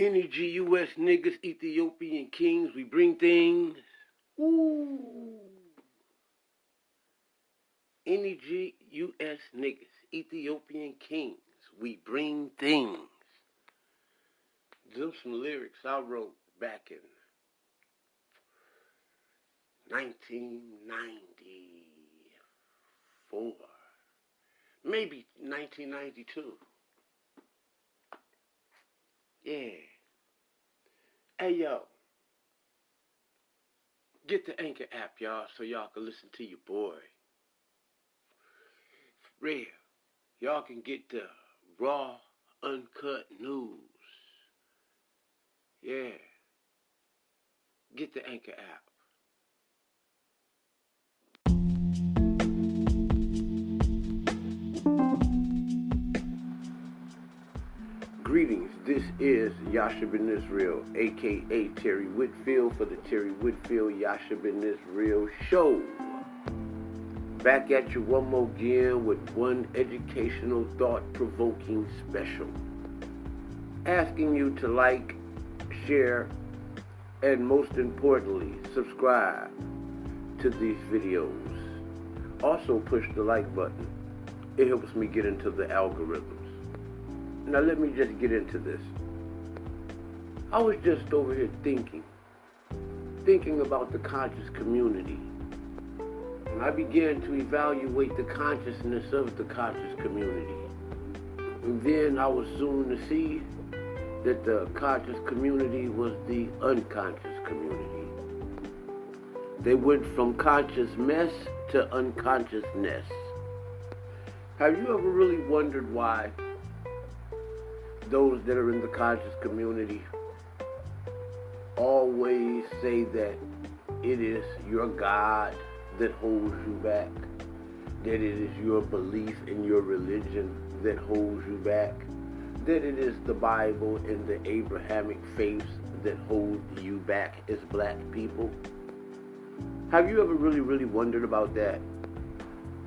Energy US niggas, Ethiopian kings, we bring things. Ooh. Energy US niggas, Ethiopian kings, we bring things. Those some lyrics I wrote back in 1994, maybe 1992. Yeah. Hey, yo. Get the Anchor app, y'all, so y'all can listen to your boy. For real. Y'all can get the raw, uncut news. Yeah. Get the Anchor app. Greetings, this is Yasha Ben Israel, a.k.a. Terry Whitfield, for the Terry Whitfield Yasha Ben Israel Show. Back at you one more again with one educational, thought-provoking special. Asking you to like, share, and most importantly, subscribe to these videos. Also push the like button. It helps me get into the algorithms. Now let me just get into this. I was just over here thinking about the conscious community. And I began to evaluate the consciousness of the conscious community. And then I was soon to see that the conscious community was the unconscious community. They went from conscious mess to unconsciousness. Have you ever really wondered why those that are in the conscious community always say that it is your God that holds you back, that it is your belief in your religion that holds you back, that it is the Bible and the Abrahamic Faiths that hold you back as black people? Have you ever really wondered about that?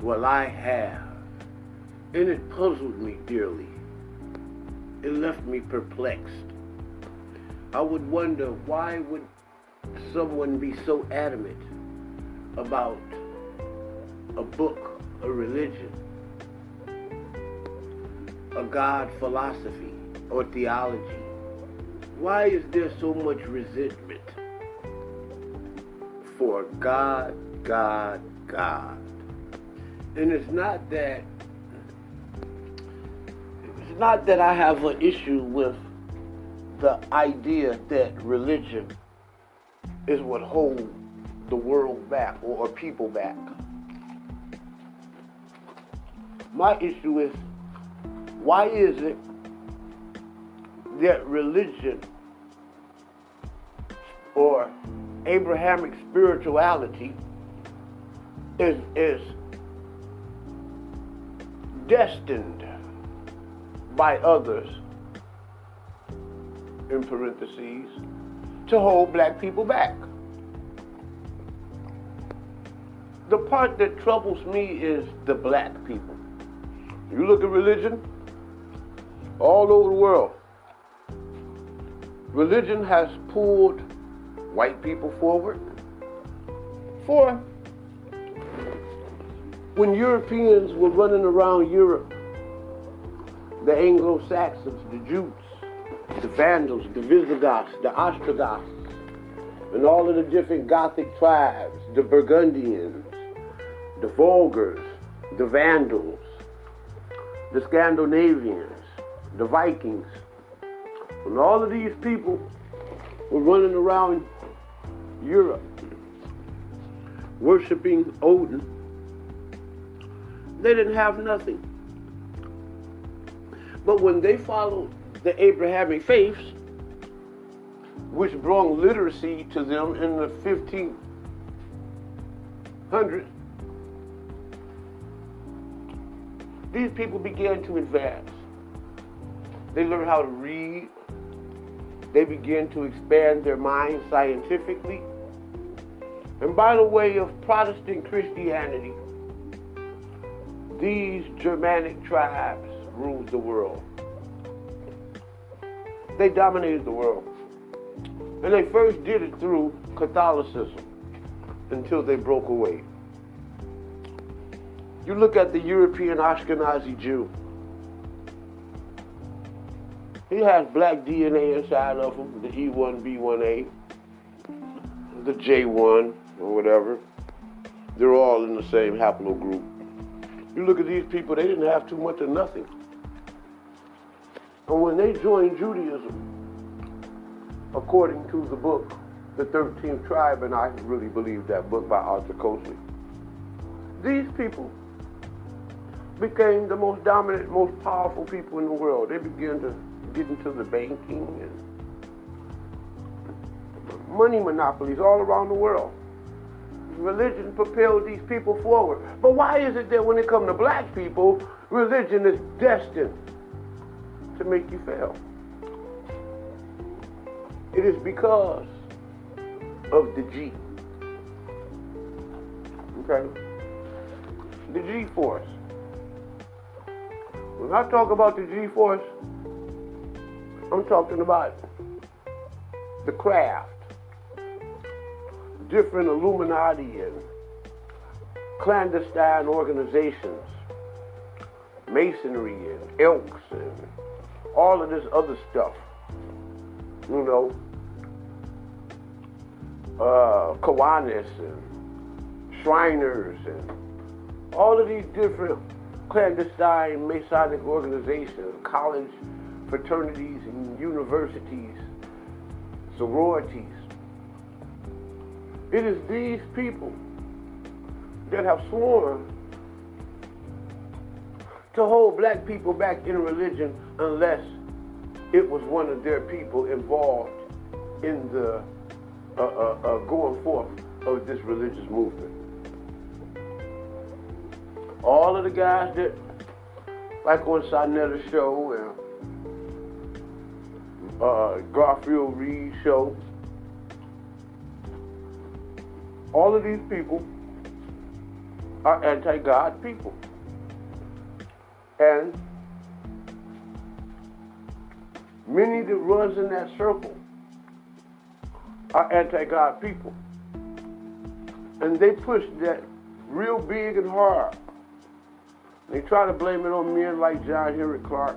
Well, I have, and it puzzled me dearly. It left me perplexed. I would wonder, why would someone be so adamant about a book, a religion, a God philosophy, or theology? Why is there so much resentment for God? And it's not that I have an issue with the idea that religion is what holds the world back or people back. My issue is, why is it that religion or Abrahamic spirituality is destined by others, in parentheses, to hold black people back? The part that troubles me is the black people. You look at religion all over the world. Religion has pulled white people forward. For when Europeans were running around Europe, the Anglo-Saxons, the Jutes, the Vandals, the Visigoths, the Ostrogoths, and all of the different Gothic tribes, the Burgundians, the Vulgars, the Vandals, the Scandinavians, the Vikings, and all of these people were running around Europe worshiping Odin. They didn't have nothing. But when they followed the Abrahamic Faiths, which brought literacy to them in the 1500s, these people began to advance. They learned how to read. They began to expand their minds scientifically. And by the way of Protestant Christianity, these Germanic tribes ruled the world. They dominated the world. And they first did it through Catholicism until they broke away. You look at the European Ashkenazi Jew. He has black DNA inside of him, the E1B1A, the J1, or whatever. They're all in the same haplogroup. You look at these people, they didn't have too much of nothing. And when they joined Judaism, according to the book, The 13th Tribe, and I really believe that book by Arthur Coasley, these people became the most dominant, most powerful people in the world. They began to get into the banking and money monopolies all around the world. Religion propelled these people forward. But why is it that when it comes to black people, religion is destined to make you fail? It is because of the G. Okay? The G-force. When I talk about the G-force, I'm talking about the craft, different Illuminati and clandestine organizations, Masonry and Elks and all of this other stuff. You know, Kiwanis and Shriners and all of these different clandestine Masonic organizations, college fraternities and universities, sororities. It is these people that have sworn to hold black people back in religion unless it was one of their people involved in the going forth of this religious movement. All of the guys that, like on Sinetta's show and Garfield Reed's show, all of these people are anti-God people. And many that runs in that circle are anti-God people. And they push that real big and hard. They try to blame it on men like John Henry Clark,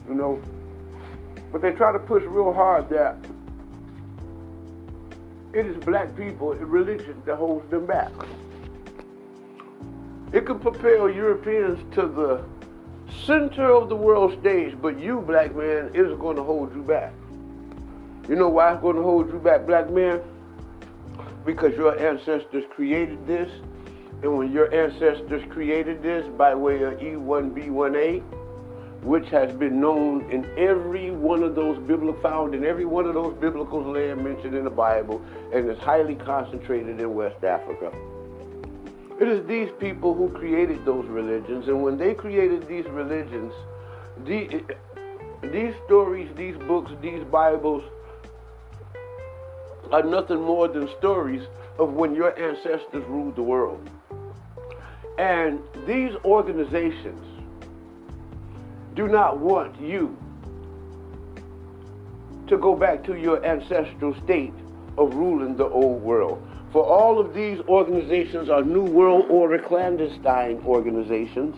you know. But they try to push real hard that it is black people and religion that holds them back. It can propel Europeans to the center of the world stage, but you, black man, is going to hold you back. You know why it's going to hold you back, black man? Because your ancestors created this, and when your ancestors created this by way of E1B1A, which has been known in every one of those found in every one of those biblical lands mentioned in the Bible, and is highly concentrated in West Africa. It is these people who created those religions, and when they created these religions, these stories, these books, these Bibles are nothing more than stories of when your ancestors ruled the world. And these organizations do not want you to go back to your ancestral state of ruling the old world. For all of these organizations are New World Order clandestine organizations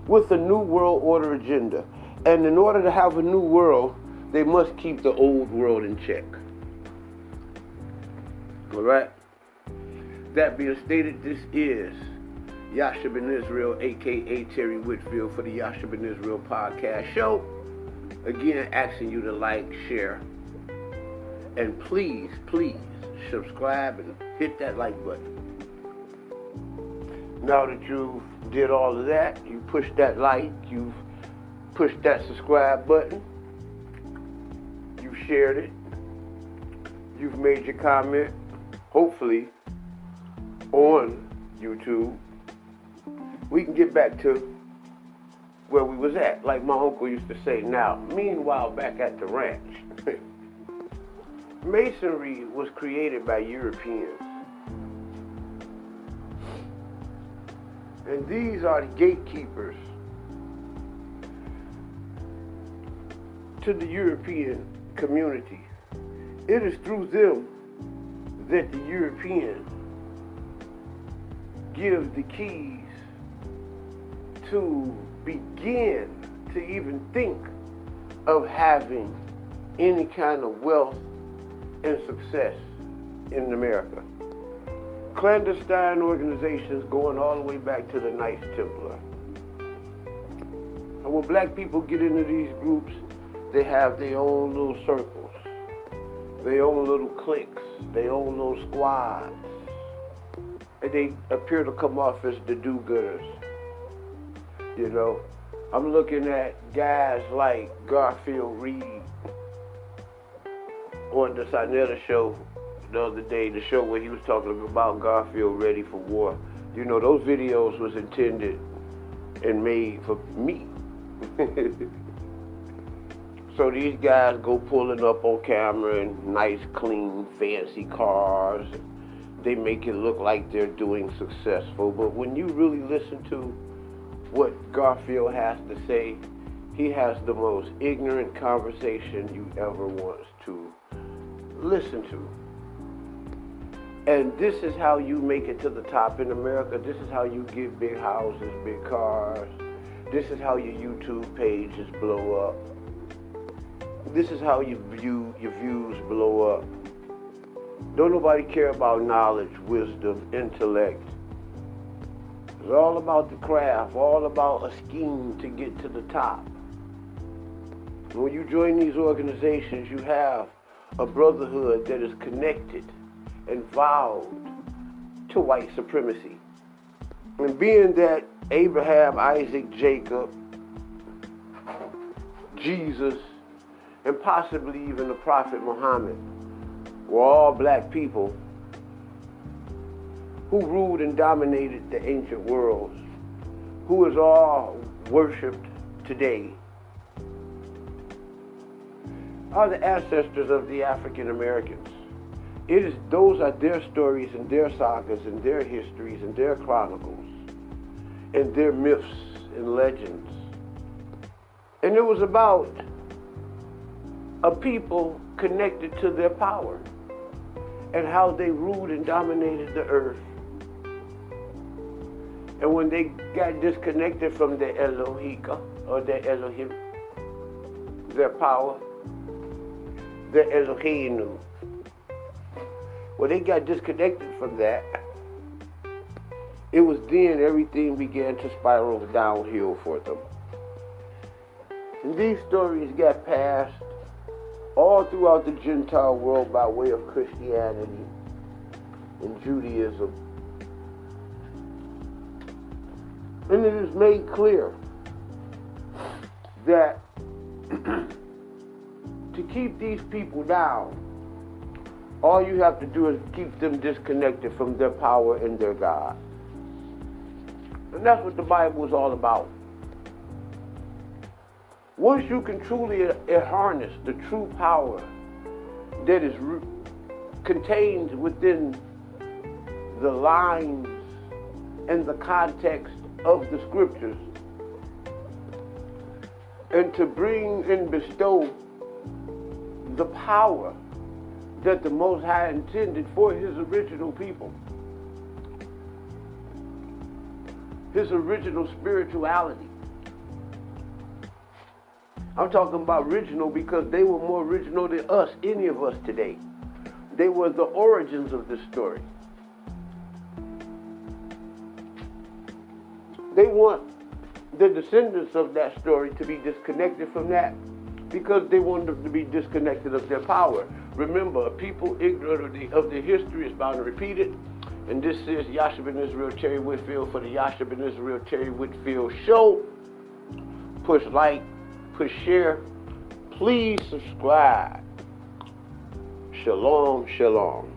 with a New World Order agenda. And in order to have a new world, they must keep the old world in check. All right? That being stated, this is Yasha Ben Israel, a.k.a. Terry Whitfield, for the Yasha Ben Israel podcast show. Again, asking you to like, share, and please, please subscribe and hit that like button. Now that you did all of that, you pushed that like, you've pushed that subscribe button, you shared it, you've made your comment, hopefully, on YouTube, we can get back to where we was at, like my uncle used to say. Now, meanwhile, back at the ranch, Masonry was created by Europeans. And these are the gatekeepers to the European community. It is through them that the European give the keys to begin to even think of having any kind of wealth and success in America. Clandestine organizations going all the way back to the Knights Templar. And when black people get into these groups, they have their own little circles, their own little cliques, their own little squads. And they appear to come off as the do-gooders. You know, I'm looking at guys like Garfield Reed on the Sinetta show the other day, the show where he was talking about Garfield ready for war. You know, those videos was intended and made for me. So these guys go pulling up on camera in nice, clean, fancy cars. They make it look like they're doing successful. But when you really listen to what Garfield has to say, he has the most ignorant conversation you ever want to listen to. And this is how you make it to the top in America. This is how you get big houses, big cars. This is how your YouTube pages blow up. This is how your views blow up. Don't nobody care about knowledge, wisdom, intellect. It's all about the craft, all about a scheme to get to the top. When you join these organizations, you have a brotherhood that is connected and vowed to white supremacy. And being that Abraham, Isaac, Jacob, Jesus, and possibly even the Prophet Muhammad were all black people who ruled and dominated the ancient worlds, who is all worshipped today, are the ancestors of the African Americans. Those are their stories and their sagas and their histories and their chronicles and their myths and legends. And it was about a people connected to their power and how they ruled and dominated the earth. And when they got disconnected from their Elohika or their Elohim, their power, their Elohim, when they got disconnected from that, it was then everything began to spiral downhill for them. And these stories got passed all throughout the Gentile world by way of Christianity and Judaism. And it is made clear that to keep these people down, all you have to do is keep them disconnected from their power and their God. And that's what the Bible is all about. Once you can truly harness the true power that is contained within the lines and the context of the scriptures, and to bring and bestow the power that the Most High intended for His original people, His original spirituality. I'm talking about original because they were more original than us, any of us today. They were the origins of this story. They want the descendants of that story to be disconnected from that because they want them to be disconnected of their power. Remember, a people ignorant of the history is bound to repeat it. And this is Yasha Ben Israel Terry Whitfield for the Yasha Ben Israel Terry Whitfield Show. Push like, push share. Please subscribe. Shalom, shalom.